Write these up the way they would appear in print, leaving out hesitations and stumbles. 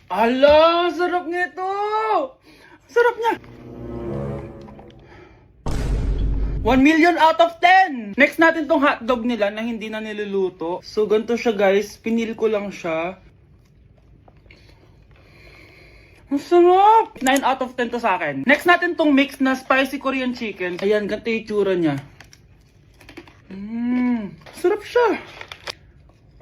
Ala, sarap nito! Sarap niya! 1 million out of 10! Next natin tong hotdog nila na hindi na niluluto. So, ganito siya guys. Pinil ko lang siya. Ang sarap! 9 out of 10 to sa akin. Next natin tong mix na spicy Korean chicken. Ayan, ganito yung tsura niya. Sarap siya.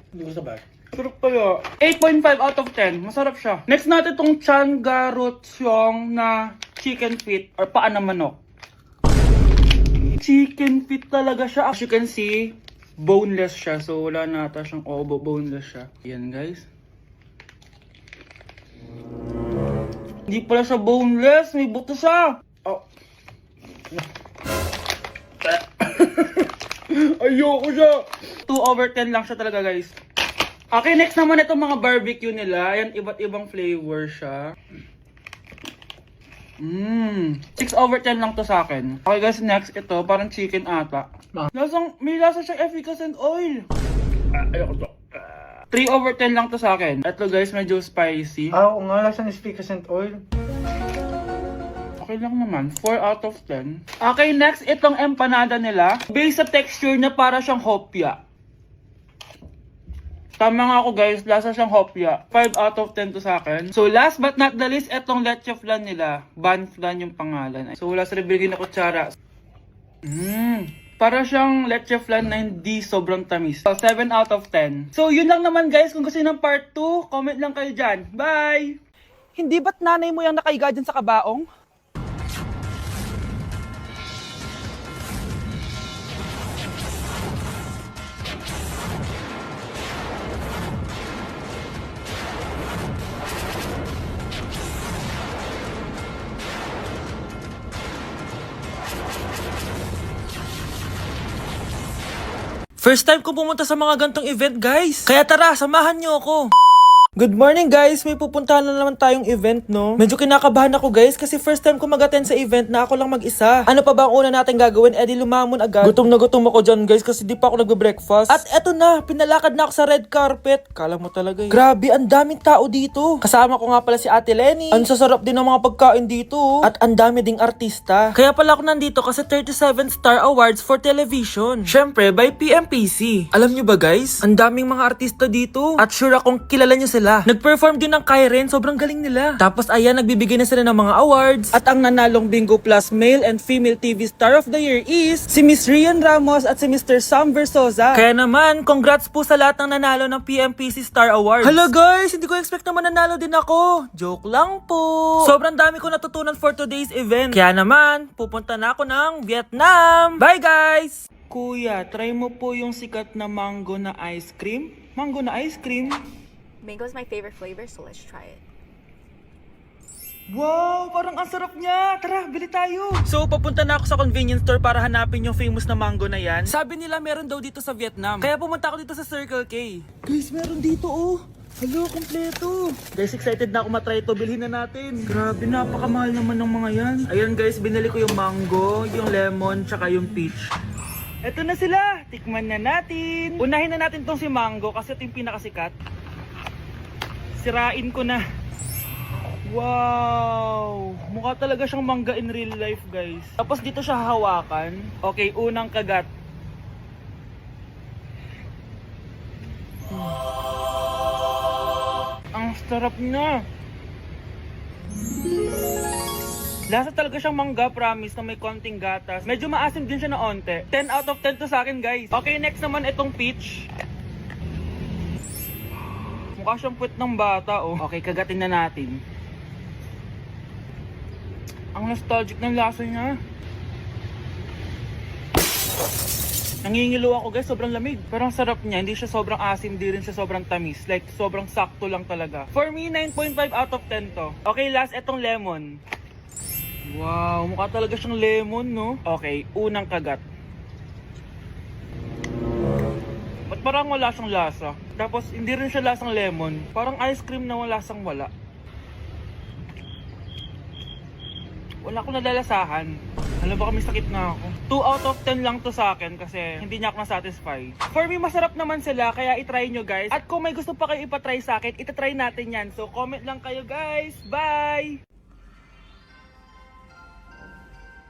Hindi ko sabay. Sarap kaya. 8.5 out of 10. Masarap siya. Next natin tong Changarotsyong na chicken feet or paa ng manok. Chicken feet talaga siya. As you can see, boneless siya. So, wala na ata siyang obo. Boneless siya. Yan, guys. Hindi pala siya boneless. May buto siya. Oh. Ayoko siya. 2 over 10 lang siya talaga, guys. Okay, next naman itong mga barbecue nila. Ayan, iba't ibang flavor siya. 6 over 10 lang to sa akin. Okay guys, next ito, parang chicken ata. May lasa siyang efficacent oil. Ayoko to. 3 over 10 lang to sa akin. Ito guys, medyo spicy. Oo nga, lasang efficacent oil. Okay lang naman, 4 out of 10. Okay, next itong empanada nila. Base sa texture niya para siyang hopya. Tama nga ako guys, lasa siyang hopya. 5 out of 10 to sa akin. So last but not the least, etong leche flan nila. Ban flan yung pangalan. So wala sa bibigay na kutsara. Para siyang leche flan na hindi sobrang tamis. So 7 out of 10. So yun lang naman guys. Kung gusto ng part 2, comment lang kayo dyan. Bye! Hindi ba't nanay mo yung nakaiga dyan sa kabaong? First time ko pumunta sa mga gantong event, guys. Kaya tara, samahan niyo ako. Good morning guys! May pupuntahan na naman tayong event, no? Medyo kinakabahan ako guys kasi first time ko mag-attend sa event na ako lang mag-isa. Ano pa ba ang una natin gagawin? Eh di lumamon agad. Gutom na gutom ako dyan guys kasi di pa ako nagbe-breakfast. At eto na, pinalakad na ako sa red carpet. Kala mo talaga eh. Grabe, ang daming tao dito. Kasama ko nga pala si Ate Lenny. Ang sasarap din ng mga pagkain dito. At ang dami ding artista. Kaya pala ako nandito kasi 37 Star Awards for Television. Syempre, by PMPC. Alam nyo ba guys? Ang daming mga artista dito. At sure akong kilala nyo sila. Nag-perform din ng Kairen, sobrang galing nila. Tapos ayan, nagbibigay na sila ng mga awards. At ang nanalong Bingo Plus Male and Female TV Star of the Year is si Miss Rian Ramos at si Mr. Sam Versosa. Kaya naman, congrats po sa lahat ng nanalo ng PMPC Star Awards. Hello guys, hindi ko expect naman nanalo din ako. Joke lang po. Sobrang dami ko natutunan for today's event. Kaya naman, pupunta na ako ng Vietnam. Bye guys! Kuya, try mo po yung sikat na mango na ice cream. Mango na ice cream? Mango is my favorite flavor, so let's try it. Wow, parang ang sarap niya. Tara, bili tayo. So, papunta na ako sa convenience store para hanapin yung famous na mango na yan. Sabi nila meron daw dito sa Vietnam. Kaya pumunta ako dito sa Circle K. Guys, meron dito oh. Hello, kompleto. Guys, excited na ako matry ito. Bilhin na natin. Grabe, napakamahal naman ng mga yan. Ayan guys, binili ko yung mango, yung lemon, tsaka yung peach. Eto na sila. Tikman na natin. Unahin na natin tong si mango kasi ito yung pinakasikat. Sirain ko na. Wow! Mukha talaga siyang mangga in real life, guys. Tapos dito siya hahawakan. Okay, unang kagat. Ang sarap niya. Lasa talaga siyang mangga, promise, na may konting gatas. Medyo maasim din siya na onte. 10 out of 10 to sa akin, guys. Okay, next naman itong peach. Mukha siyang puwet ng bata, oh. Okay, kagatin na natin. Ang nostalgic ng lasa niya. Nangingilo ako guys, sobrang lamig. Pero ang sarap niya, hindi siya sobrang asim, hindi rin siya sobrang tamis. Like, sobrang sakto lang talaga. For me, 9.5 out of 10 to. Okay, last, etong lemon. Wow, mukha talaga siyang lemon, no? Okay, unang kagat. Ba't parang wala siyang lasa? Tapos hindi rin siya lasang lemon. Parang ice cream na wala lasang wala. Wala akong nadalasahan. Alam ba may sakit na ako. 2 out of 10 lang to sa akin kasi hindi niya ako na-satisfy. For me, masarap naman sila kaya itry nyo guys. At kung may gusto pa kayo ipatry sa akin, itatry natin yan. So comment lang kayo guys. Bye!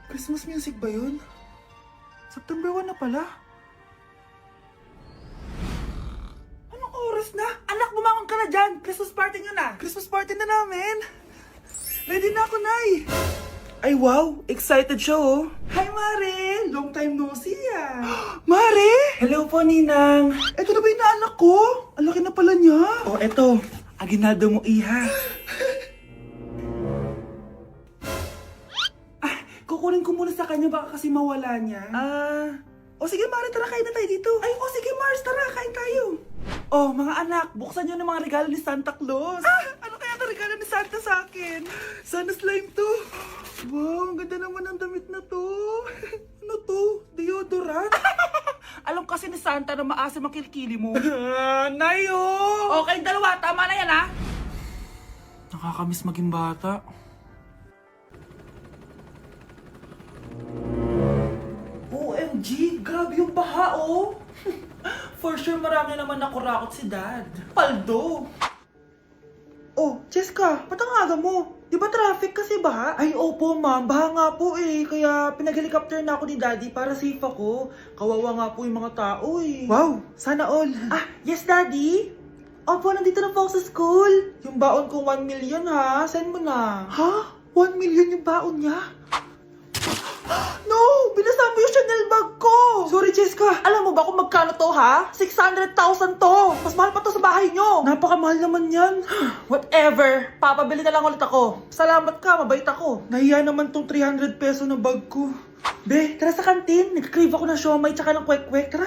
Christmas music ba yun? September 1 na pala. Anong oras na? Anak, bumangon ka na dyan! Christmas party nga na! Christmas party na namin! Ready na ako, Nay! Ay wow, excited siya oh. Hi Mare! Long time no see ah. Mare! Hello po Ninang. Eto na ba yung anak ko? Ang laki na pala niya. Oh eto, aginaldo mo iha. Kukunin ko muna sa kanya baka kasi mawala niya. O sige Mare, tara kain na tayo dito. Ay, o sige Mars, tara kain tayo. Oh mga anak, buksan niyo ng mga regalo ni Santa Claus. Ano kaya ang regalo ni Santa sa akin? Sana slime to. Wow, ang ganda naman ng damit na to. Ano to? Deodorant? Alam kasi ni Santa na maasim ang kilikili mo. Nayo! Okay, dalawa. Tama na yan, ha? Nakakamiss maging bata. OMG! Grabe yung baha, oh! For sure, marami naman nakurakot si Dad. Paldo! Oh, Cheska, ba't ang aga mo? Di ba traffic kasi baha? Ay, opo ma'am, baha nga po eh. Kaya pinag-helicopter na ako ni Daddy para safe ako. Kawawa nga po yung mga tao eh. Wow, sana all. Yes Daddy? Opo, nandito na po ako sa school. Yung baon ko 1 million ha, send mo na. Ha? 1 million yung baon niya? No! Binasa mo yung Chanel bag ko! Sorry, Cheska. Alam mo ba kung magkano to, ha? 600,000 to! Mas mahal pa to sa bahay nyo! Napakamahal naman yan. Whatever. Papabili na lang ulit ako. Salamat ka, mabait ako. Nahiya naman tong 300 peso na bag ko. Be, tara sa kantin. Nag-crave ako ng siomay tsaka ng kwek-kwek. Tara.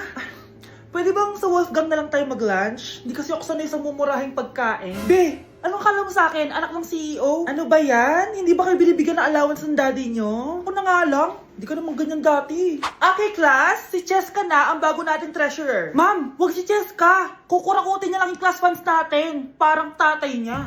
Pwede bang sa Wolfgang na lang tayo mag-lunch? Hindi kasi ako sanay sa mumurahing pagkain. Be, anong kala mo sa akin? Anak ng CEO? Ano ba yan? Hindi ba kayo binibigyan ng allowance ng daddy nyo? Ako na nga lang. Hindi ka naman ganyan dati. Okay, class. Si Cheska na ang bago nating treasurer. Ma'am, wag si Cheska. Kukurakutin niya lang yung class funds natin. Parang tatay niya.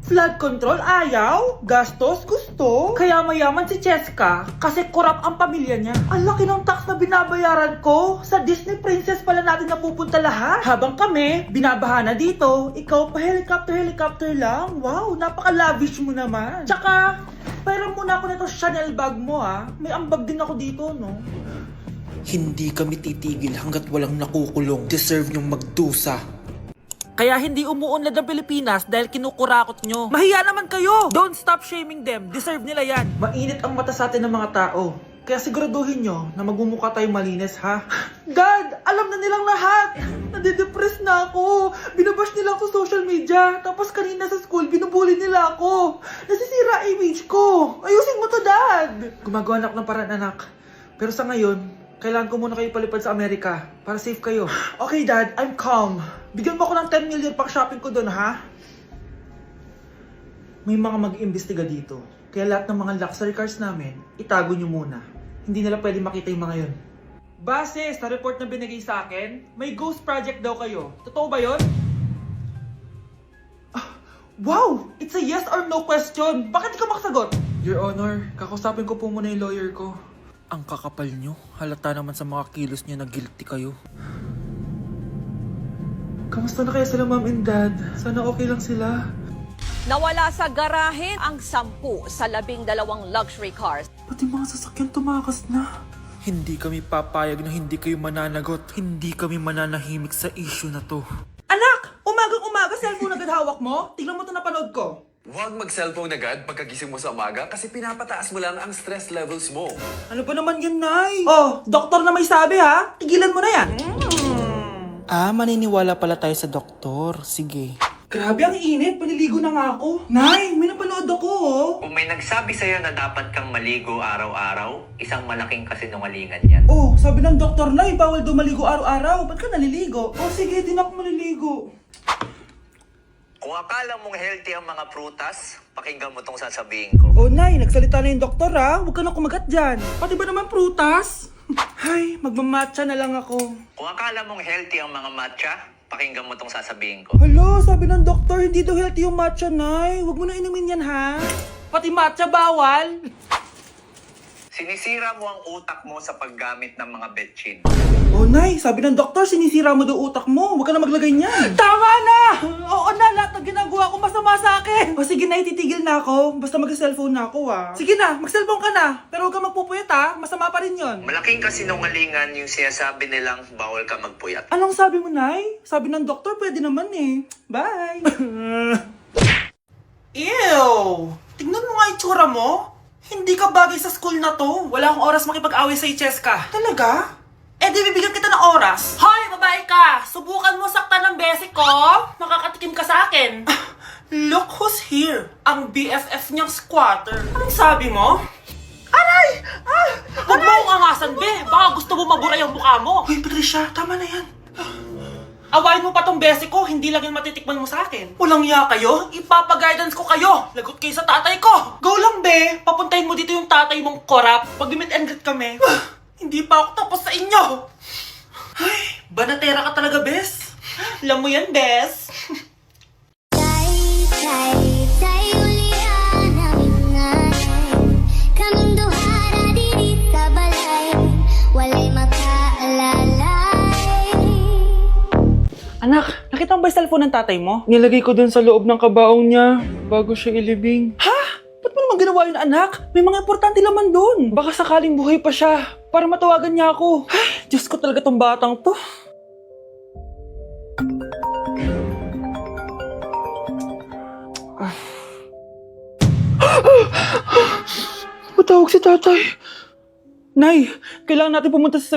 Flood control, ayaw. Gastos, gusto. Kaya mayaman si Cheska kasi korap ang pamilya niya. Ang laki ng tax na binabayaran ko. Sa Disney Princess pala natin napupunta lahat. Habang kami, binabaha na dito. Ikaw pa helicopter lang. Wow, napaka-lavish mo naman. Tsaka, pairam muna ako nito Chanel bag mo ha. May ambag din ako dito, no? Hindi kami titigil hanggat walang nakukulong. Deserve nyong magdusa. Kaya hindi umuunlad ang Pilipinas dahil kinukurakot nyo. Mahiya naman kayo! Don't stop shaming them. Deserve nila yan. Mainit ang mata sa atin ng mga tao. Kaya siguraduhin nyo na magmumukha tayong malinis, ha? Dad! Alam na nilang lahat! Nadidepress na ako. Binabash nila ako sa social media. Tapos kanina sa school, binubuli nila ako. Nasisira image ko. Ayusin mo to, Dad! Gumagawa na ako ng paraan, anak. Pero sa ngayon, kailangan ko muna kayo palipad sa Amerika para safe kayo. Okay, Dad. I'm calm. Bigyan mo ako ng 10 million pang shopping ko doon, ha? May mga mag-iimbestiga dito. Kaya lahat ng mga luxury cars namin, itago nyo muna. Hindi nila pwede makita yung mga yun. Base sa report na binigay sa akin, may ghost project daw kayo. Totoo ba yun? Wow! It's a yes or no question. Bakit di ka makasagot? Your Honor, kakausapin ko po muna yung lawyer ko. Ang kakapal nyo. Halata naman sa mga kilos nyo na guilty kayo. Kamusta na kaya sila mom and dad? Sana okay lang sila. Nawala sa garahe ang 10 sa 12 luxury cars. Pati mga sasakyan tumakas na. Hindi kami papayag na hindi kayo mananagot. Hindi kami mananahimik sa issue na to. Anak! Umagang-umaga, cellphone agad hawak mo? Tingnan mo ito napanood ko. Huwag mag-cellphone agad pagkagising mo sa umaga kasi pinapataas mo lang ang stress levels mo. Ano ba naman yan, Nay? Oh, doktor na may sabi ha? Tigilan mo na yan. Maniniwala pala tayo sa doktor. Sige. Grabe, ang init. Paliligo na nga ako. Nay, may napanood ako oh. Kung may nagsabi sa'yo na dapat kang maligo araw-araw, isang malaking kasinungalingan yan. Oh, sabi ng doktor, Nay, bawal daw maligo araw-araw. Ba't ka naliligo? Oh, sige, din ako maliligo. Kung akala mong healthy ang mga prutas, pakinggan mo tong sasabihin ko. Oh, Nay, nagsalita na yung doktor ha. Huwag ka na kumagat dyan. Pati ba naman prutas? Ay, magmamatcha na lang ako. Kung akala mong healthy ang mga matcha, pakinggan mo tong sasabihin ko. Hala, sabi ng doktor, hindi daw healthy yung matcha, Nay. Huwag mo na inumin yan, ha? Pati matcha bawal. Sinisira mo ang utak mo sa paggamit ng mga betchin. Oh, Nay, sabi ng doktor, sinisira mo daw utak mo. Huwag ka na maglagay niyan. Tama na! Oo na, lahat ng ginagawa ko masama sa akin. O sige, Nay, titigil na ako. Basta mag-cellphone na ako, Sige na, mag-cellphone ka na. Pero huwag ka magpupuyat, Masama pa rin yon. Malaking kasinungalingan yung sinasabi nilang bawal ka magpuyat. Anong sabi mo, Nay? Sabi ng doktor, pwede naman eh. Bye! Ew! Tignan mo nga itsura mo. Hindi ka bagay sa school na to. Wala akong oras makipag-away sa Cheska. Talaga? Eh di bibigyan kita ng oras. Hoy, babae ka! Subukan mo saktan ng basic ko. Makakatikim ka sa akin. Look who's here. Ang BFF niyang squatter. Anong sabi mo? Aray! Huwag mo akong angasan, be. Baka gusto mo mabura yung mukha mo. Hoy, Patricia, tama na yan. Awayin mo pa tong basic ko, hindi lang yung matitikman mo sa akin. Walang iya kayo, ipapa-guidance ko kayo. Lagot kayo sa tatay ko. Go lang, be. Papuntahin mo dito yung tatay mong korap. Pag-meet and greet kami. Hindi pa ako tapos sa inyo. Ay, banatera ka talaga, bes. Alam mo yan, bes. Anak, nakita mo ba yung cellphone ng tatay mo? Nilagay ko dun sa loob ng kabaong niya bago siya ilibing. Ha? Ba't mo naman ginawa yun, anak? May mga importante laman dun. Baka sakaling buhay pa siya para matawagan niya ako. Ay, Diyos ko talaga tong batang to. Matawag si tatay. Nay, kailangan natin pumunta sa